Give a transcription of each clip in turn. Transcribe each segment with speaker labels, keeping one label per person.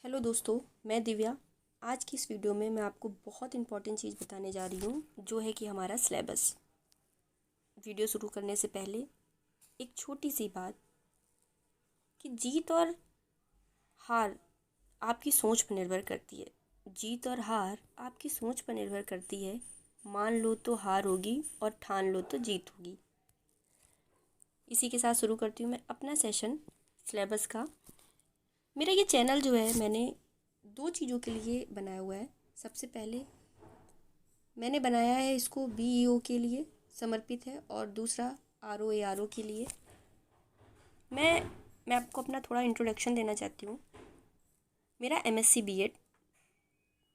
Speaker 1: Hello दोस्तों, मैं दिव्या। आज की इस वीडियो में मैं आपको बहुत इंपॉर्टेंट चीज़ बताने जा रही हूँ, जो है कि हमारा सिलेबस। वीडियो शुरू करने से पहले एक छोटी सी बात कि जीत और हार आपकी सोच पर निर्भर करती है। जीत और हार आपकी सोच पर निर्भर करती है। मान लो तो हार होगी और ठान लो तो जीत होगी। इसी के साथ शुरू करती हूँ मैं अपना सेशन सिलेबस का। मेरा ये चैनल जो है मैंने दो चीज़ों के लिए बनाया हुआ है। सबसे पहले मैंने बनाया है इसको बीईओ के लिए समर्पित है, और दूसरा आरओ के लिए। मैं आपको अपना थोड़ा इंट्रोडक्शन देना चाहती हूँ। मेरा एमएससी बीएड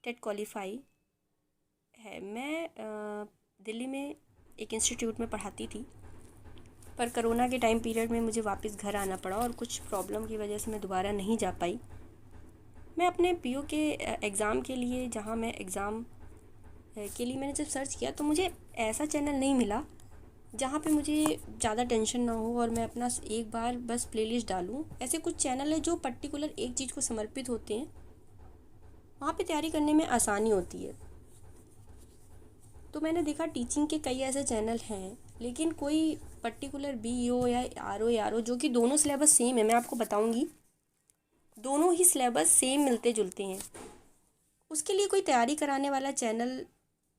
Speaker 1: टेट क्वालिफाई है। मैं दिल्ली में एक इंस्टीट्यूट में पढ़ाती थी, पर कोरोना के टाइम पीरियड में मुझे वापस घर आना पड़ा और कुछ प्रॉब्लम की वजह से मैं दोबारा नहीं जा पाई। मैं अपने पीओ के एग्ज़ाम के लिए, जहाँ मैं एग्ज़ाम के लिए मैंने जब सर्च किया तो मुझे ऐसा चैनल नहीं मिला जहाँ पे मुझे ज़्यादा टेंशन ना हो और मैं अपना एक बार बस प्लेलिस्ट डालूँ। ऐसे कुछ चैनल है जो पर्टिकुलर एक चीज़ को समर्पित होते हैं, वहाँ पे तैयारी करने में आसानी होती है। तो मैंने देखा टीचिंग के कई ऐसे चैनल हैं, लेकिन कोई पर्टिकुलर बीईओ या आरओ जो कि दोनों सिलेबस सेम है, मैं आपको बताऊँगी दोनों ही सिलेबस सेम मिलते जुलते हैं, उसके लिए कोई तैयारी कराने वाला चैनल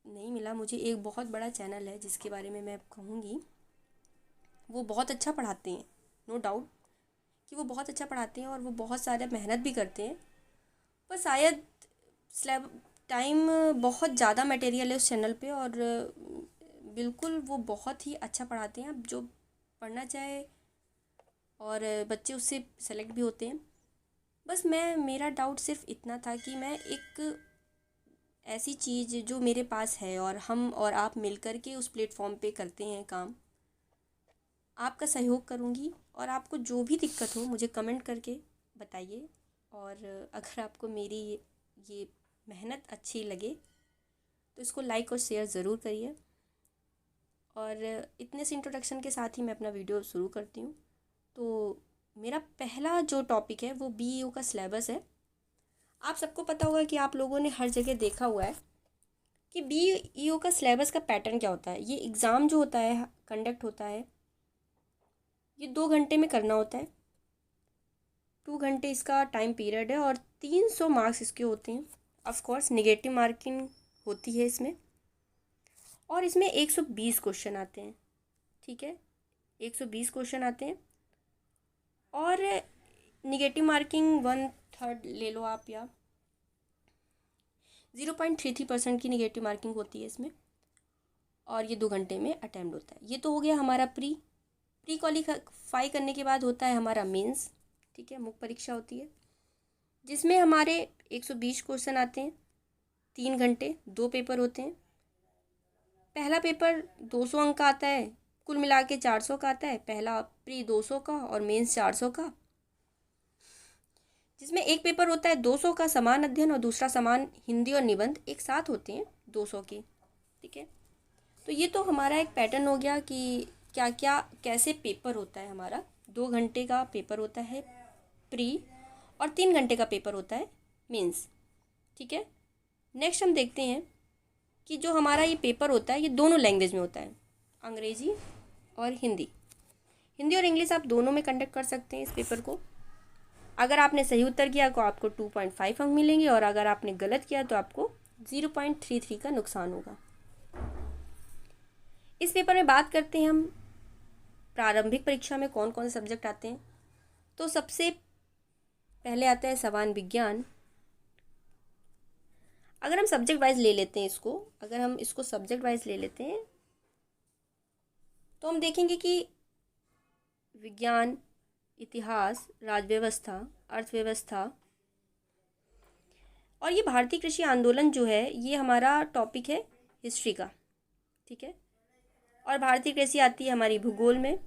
Speaker 1: नहीं मिला मुझे। एक बहुत बड़ा चैनल है जिसके बारे में मैं कहूँगी, वो बहुत अच्छा पढ़ाते हैं, नो डाउट कि वो बहुत अच्छा पढ़ाते हैं और वो बहुत सारा मेहनत भी करते हैं। पर शायद स्लैब टाइम बहुत ज़्यादा मटेरियल है उस चैनल पे, और बिल्कुल वो बहुत ही अच्छा पढ़ाते हैं। अब जो पढ़ना चाहे और बच्चे उससे सेलेक्ट भी होते हैं। बस मेरा डाउट सिर्फ इतना था कि मैं एक ऐसी चीज़ जो मेरे पास है और हम और आप मिलकर के उस प्लेटफॉर्म पे करते हैं काम, आपका सहयोग करूँगी। और आपको जो भी दिक्कत हो मुझे कमेंट करके बताइए, और अगर आपको मेरी ये मेहनत अच्छी लगे तो इसको लाइक और शेयर ज़रूर करिए। और इतने से इंट्रोडक्शन के साथ ही मैं अपना वीडियो शुरू करती हूँ। तो मेरा पहला जो टॉपिक है वो बीईओ का सिलेबस है। आप सबको पता होगा कि आप लोगों ने हर जगह देखा हुआ है कि बीईओ का सिलेबस का पैटर्न क्या होता है। ये एग्ज़ाम जो होता है, कंडक्ट होता है, ये 2 घंटे में करना होता है। 2 घंटे इसका टाइम पीरियड है और 300 मार्क्स इसके होते हैं। ऑफ कोर्स नेगेटिव मार्किंग होती है इसमें, और इसमें 120 क्वेश्चन आते हैं। ठीक है, 120 क्वेश्चन आते हैं, और निगेटिव मार्किंग 1/3 ले लो आप, या 0.33% की निगेटिव मार्किंग होती है इसमें, और ये 2 घंटे में अटैम्प्ट होता है। ये तो हो गया हमारा प्री क्वालिफाई करने के बाद होता है हमारा मेंस। ठीक है, मुख्य परीक्षा होती है जिसमें हमारे 120 क्वेश्चन आते हैं। 3 घंटे, 2 पेपर होते हैं। पहला पेपर 200 अंक का आता है, कुल मिला के 400 का आता है। पहला प्री 200 का और मेंस 400 का, जिसमें एक पेपर होता है 200 का समान अध्ययन और दूसरा समान हिंदी और निबंध एक साथ होते हैं 200 के। ठीक है, तो ये तो हमारा एक पैटर्न हो गया कि क्या क्या कैसे पेपर होता है हमारा। 2 घंटे का पेपर होता है प्री, और 3 घंटे का पेपर होता है मेंस। ठीक है, नेक्स्ट हम देखते हैं कि जो हमारा ये पेपर होता है ये दोनों लैंग्वेज में होता है, अंग्रेजी और हिंदी। हिंदी और इंग्लिश आप दोनों में कंडक्ट कर सकते हैं इस पेपर को। अगर आपने सही उत्तर किया तो आपको 2.5 अंक मिलेंगे, और अगर आपने गलत किया तो आपको 0.33 का नुकसान होगा। इस पेपर में बात करते हैं हम प्रारंभिक परीक्षा में कौन कौन से सब्जेक्ट आते हैं। तो सबसे पहले आता है समान विज्ञान। अगर हम सब्जेक्ट वाइज ले लेते हैं इसको, अगर हम इसको सब्जेक्ट वाइज ले लेते हैं तो हम देखेंगे कि विज्ञान, इतिहास, राज्य व्यवस्था, अर्थव्यवस्था, और ये भारतीय कृषि आंदोलन जो है ये हमारा टॉपिक है हिस्ट्री का। ठीक है, और भारतीय कृषि आती है हमारी भूगोल में,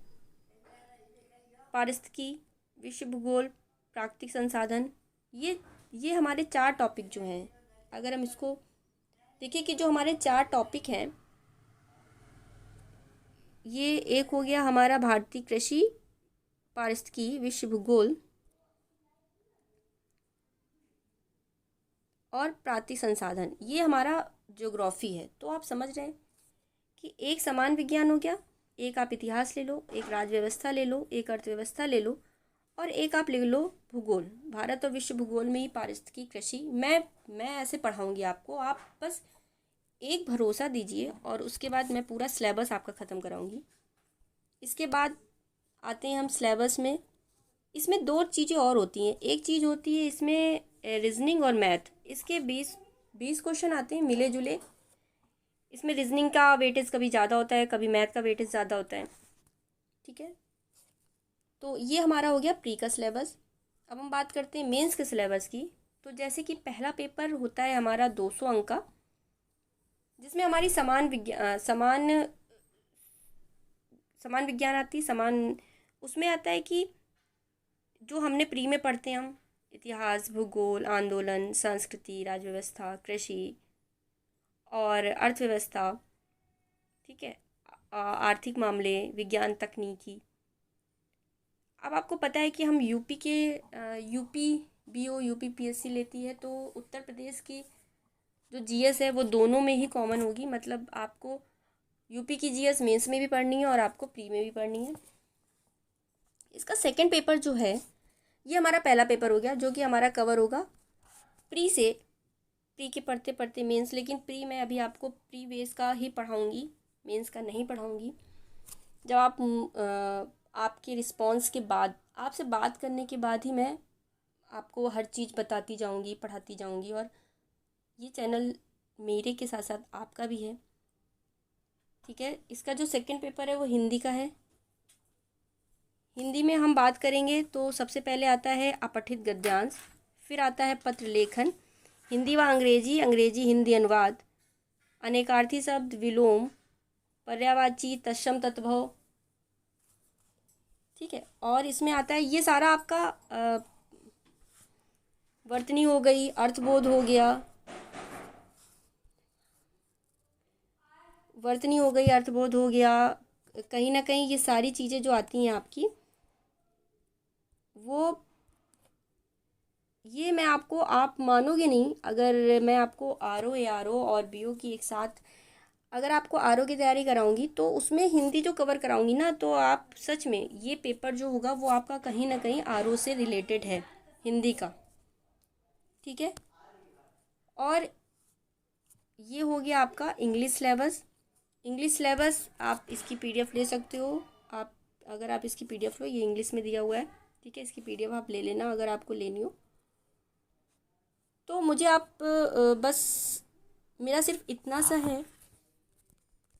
Speaker 1: पारिस्थितिकी, विश्व भूगोल, प्राकृतिक संसाधन। ये हमारे 4 टॉपिक जो हैं, अगर हम इसको देखिए कि जो हमारे 4 टॉपिक हैं, ये एक हो गया हमारा भारतीय कृषि, पारिस्थितिकी, विश्व भूगोल, और प्राकृतिक संसाधन, ये हमारा ज्योग्राफी है। तो आप समझ रहे हैं कि एक समान विज्ञान हो गया, एक आप इतिहास ले लो, एक राज्य व्यवस्था ले लो, एक अर्थव्यवस्था ले लो, और एक आप ले लो भूगोल। भारत और विश्व भूगोल में ही पारिस्थितिकी, कृषि, मैं ऐसे पढ़ाऊँगी आपको। आप बस एक भरोसा दीजिए और उसके बाद मैं पूरा सिलेबस आपका ख़त्म कराऊँगी। इसके बाद आते हैं हम सिलेबस में। इसमें दो चीज़ें और होती हैं। एक चीज़ होती है इसमें रीजनिंग और मैथ। इसके 20 क्वेश्चन आते हैं मिले जुले। इसमें रीजनिंग का वेटेज कभी ज़्यादा होता है, कभी मैथ का वेटेज ज़्यादा होता है। ठीक है, तो ये हमारा हो गया प्री का सिलेबस। अब हम बात करते हैं मेंस के सिलेबस की। तो जैसे कि पहला पेपर होता है हमारा 200 अंक का, जिसमें हमारी समान विज्ञान आती है। उसमें आता है कि जो हमने प्री में पढ़ते हैं हम, इतिहास, भूगोल, आंदोलन, संस्कृति, राज्य व्यवस्था, कृषि और अर्थव्यवस्था, ठीक है, आर्थिक मामले, विज्ञान, तकनीकी। अब आपको पता है कि हम यूपी बीओ, यूपी पीएससी लेती है, तो उत्तर प्रदेश की जो जीएस है वो दोनों में ही कॉमन होगी। मतलब आपको यूपी की जीएस मेंस में भी पढ़नी है और आपको प्री में भी पढ़नी है। इसका सेकंड पेपर जो है, ये हमारा पहला पेपर हो गया, जो कि हमारा कवर होगा प्री से। प्री के पढ़ते पढ़ते मेंस, लेकिन प्री मैं अभी आपको प्री बेस का ही पढ़ाऊँगी, मेंस का नहीं पढ़ाऊँगी। जब आपके रिस्पॉन्स के बाद, आपसे बात करने के बाद ही मैं आपको हर चीज़ बताती जाऊंगी, पढ़ाती जाऊंगी। और ये चैनल मेरे के साथ साथ आपका भी है। ठीक है, इसका जो सेकंड पेपर है वो हिंदी का है। हिंदी में हम बात करेंगे तो सबसे पहले आता है अपठित गद्यांश, फिर आता है पत्र लेखन, हिंदी व अंग्रेजी, अंग्रेजी हिंदी अनुवाद, अनेकार्थी शब्द, विलोम, पर्यायवाची, तत्सम तद्भव। ठीक है, और इसमें आता है ये सारा आपका वर्तनी हो गई, अर्थबोध हो गया, वर्तनी हो गई, अर्थबोध हो गया। कहीं ना कहीं ये सारी चीज़ें जो आती हैं आपकी, वो ये मैं आपको, आप मानोगे नहीं, अगर मैं आपको आरओ, एआरओ और बीओ की एक साथ, अगर आपको आरओ की तैयारी कराऊंगी तो उसमें हिंदी जो कवर कराऊंगी ना, तो आप सच में ये पेपर जो होगा वो आपका कहीं ना कहीं आरओ से रिलेटेड है, हिंदी का। ठीक है, और ये हो गया आपका इंग्लिश सिलेबस। इंग्लिश सिलेबस आप इसकी पीडीएफ ले सकते हो। आप, अगर आप इसकी पीडीएफ लो, ये इंग्लिश में दिया हुआ है। ठीक है, इसकी पीडीएफ आप ले लेना अगर आपको लेनी हो तो। मुझे आप बस, मेरा सिर्फ इतना सा है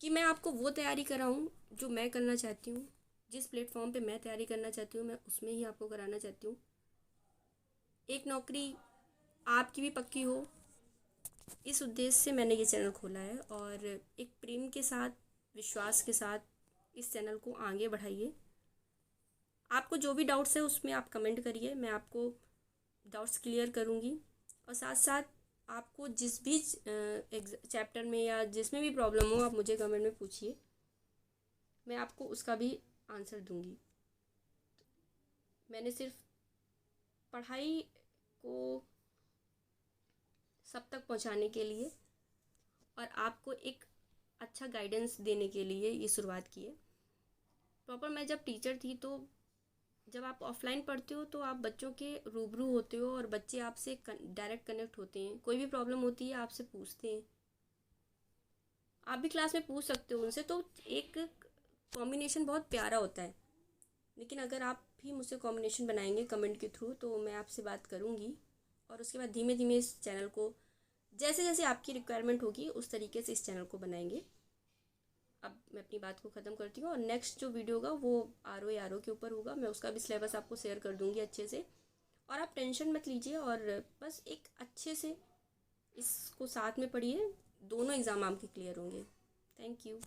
Speaker 1: कि मैं आपको वो तैयारी कराऊं जो मैं करना चाहती हूँ। जिस प्लेटफॉर्म पे मैं तैयारी करना चाहती हूँ, मैं उसमें ही आपको कराना चाहती हूँ। एक नौकरी आपकी भी पक्की हो, इस उद्देश्य से मैंने ये चैनल खोला है। और एक प्रेम के साथ, विश्वास के साथ इस चैनल को आगे बढ़ाइए। आपको जो भी डाउट्स है उसमें आप कमेंट करिए, मैं आपको डाउट्स क्लियर करूँगी। और साथ साथ आपको जिस भी चैप्टर में या जिसमें भी प्रॉब्लम हो, आप मुझे कमेंट में पूछिए, मैं आपको उसका भी आंसर दूँगी। मैंने सिर्फ पढ़ाई को सब तक पहुंचाने के लिए और आपको एक अच्छा गाइडेंस देने के लिए ये शुरुआत की है। प्रॉपर मैं जब टीचर थी, तो जब आप ऑफलाइन पढ़ते हो तो आप बच्चों के रूबरू होते हो और बच्चे आपसे डायरेक्ट कनेक्ट होते हैं। कोई भी प्रॉब्लम होती है आपसे पूछते हैं, आप भी क्लास में पूछ सकते हो उनसे, तो एक कॉम्बिनेशन बहुत प्यारा होता है। लेकिन अगर आप भी मुझसे कॉम्बिनेशन बनाएंगे कमेंट के थ्रू, तो मैं आपसे बात करूँगी। और उसके बाद धीमे धीमे इस चैनल को, जैसे जैसे आपकी रिक्वायरमेंट होगी उस तरीके से इस चैनल को बनाएंगे। अब मैं अपनी बात को ख़त्म करती हूँ, और नेक्स्ट जो वीडियो होगा वो आरओ के ऊपर होगा। मैं उसका भी सिलेबस आपको शेयर कर दूँगी अच्छे से। और आप टेंशन मत लीजिए, और बस एक अच्छे से इसको साथ में पढ़िए, दोनों एग्ज़ाम आपके क्लियर होंगे। Thank you.